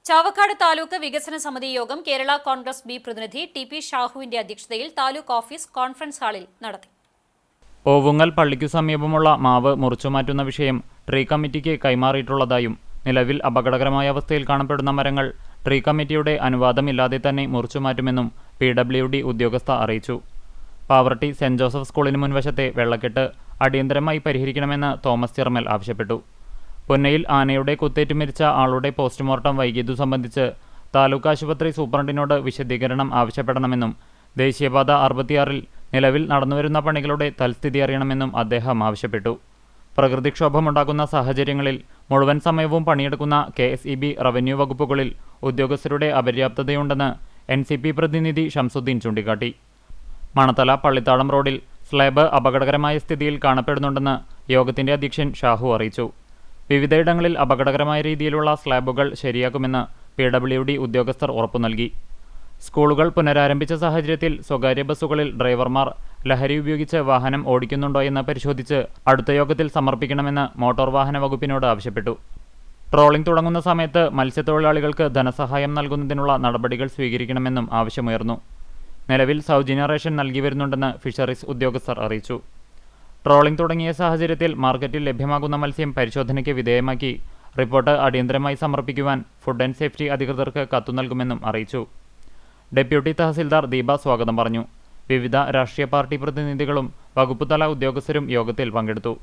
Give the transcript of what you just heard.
ചാവക്കാട് താലൂക്ക് വികസന സമിതി യോഗം കേരള കോൺഗ്രസ് ബി പ്രതിനിധി ടി.പി. ഷാഹുവിന്റെ അധ്യക്ഷതയിൽ താലൂക്ക് ഓഫീസ് കോൺഫറൻസ് ഹാളിൽ നടത്തി. ഓവുങ്ങൽ പള്ളിക്കു സമീപമുള്ള മാവ് മുറിച്ചുമാറ്റുന്ന വിഷയം ട്രീ കമ്മിറ്റിക്ക് കൈമാറിയിട്ടുള്ളതായും നിലവിൽ അപകടകരമായ അവസ്ഥയിൽ കാണപ്പെടുന്ന മരങ്ങൾ ട്രീ കമ്മിറ്റിയുടെ അനുവാദമില്ലാതെ തന്നെ മുറിച്ചുമാറ്റുമെന്നും PWD ഉദ്യോഗസ്ഥ അറിയിച്ചു. പാവർട്ടി സെന്റ് ജോസഫ് സ്കൂളിന് മുൻവശത്തെ വെള്ളക്കെട്ട് അടിയന്തരമായി പരിഹരിക്കണമെന്ന് തോമസ് ചിറമൽ ആവശ്യപ്പെട്ടു. പൊന്നയിൽ ആനയുടെ കുത്തേറ്റ് മരിച്ച ആളുടെ പോസ്റ്റ്മോർട്ടം വൈകിയതു സംബന്ധിച്ച് താലൂക്ക് ആശുപത്രി സൂപ്രണ്ടിനോട് വിശദീകരണം ആവശ്യപ്പെടണമെന്നും ദേശീയപാത 66-ൽ നിലവിൽ നടന്നുവരുന്ന പണികളുടെ തൽസ്ഥിതി അറിയണമെന്നും അദ്ദേഹം ആവശ്യപ്പെട്ടു. പ്രകൃതിക്ഷോഭമുണ്ടാകുന്ന സാഹചര്യങ്ങളിൽ മുഴുവൻ സമയവും പണിയെടുക്കുന്ന KSEB റവന്യൂ വകുപ്പുകളിൽ ഉദ്യോഗസ്ഥരുടെ അപര്യാപ്തതയുണ്ടെന്ന് NCP പ്രതിനിധി ഷംസുദ്ദീൻ ചൂണ്ടിക്കാട്ടി. മണത്തല പള്ളിത്താടം റോഡിൽ സ്ലാബ് അപകടകരമായ സ്ഥിതിയിൽ കാണപ്പെടുന്നുണ്ടെന്ന് യോഗത്തിന്റെ അധ്യക്ഷൻ ഷാഹു അറിയിച്ചു. വിവിധയിടങ്ങളിൽ അപകടകരമായ രീതിയിലുള്ള സ്ലാബുകൾ ശരിയാക്കുമെന്ന് PWD ഉദ്യോഗസ്ഥർ ഉറപ്പു നൽകി. സ്കൂളുകൾ പുനരാരംഭിച്ച സാഹചര്യത്തിൽ സ്വകാര്യ ബസ്സുകളിൽ ഡ്രൈവർമാർ ലഹരി ഉപയോഗിച്ച് വാഹനം ഓടിക്കുന്നുണ്ടോ എന്ന് പരിശോധിച്ച് അടുത്ത യോഗത്തിൽ സമർപ്പിക്കണമെന്ന് മോട്ടോർ വാഹന വകുപ്പിനോട് ആവശ്യപ്പെട്ടു. ട്രോളിംഗ് തുടങ്ങുന്ന സമയത്ത് മത്സ്യത്തൊഴിലാളികൾക്ക് ധനസഹായം നൽകുന്നതിനുള്ള നടപടികൾ സ്വീകരിക്കണമെന്നും ആവശ്യമുയർന്നു. നിലവിൽ സൗജന്യ റേഷൻ നൽകി വരുന്നുണ്ടെന്ന് ഫിഷറീസ് ഉദ്യോഗസ്ഥർ അറിയിച്ചു. ട്രോളിംഗ് തുടങ്ങിയ സാഹചര്യത്തിൽ മാർക്കറ്റിൽ ലഭ്യമാകുന്ന മത്സ്യം പരിശോധനയ്ക്ക് വിധേയമാക്കി റിപ്പോർട്ട് അടിയന്തരമായി സമർപ്പിക്കുവാൻ ഫുഡ് ആൻഡ് സേഫ്റ്റി അധികൃതർക്ക് കത്തു നൽകുമെന്നും അറിയിച്ചു. ഡെപ്യൂട്ടി തഹസിൽദാർ ദീപ സ്വാഗതം പറഞ്ഞു. വിവിധ രാഷ്ട്രീയ പാർട്ടി പ്രതിനിധികളും വകുപ്പുതല ഉദ്യോഗസ്ഥരും യോഗത്തിൽ പങ്കെടുത്തു.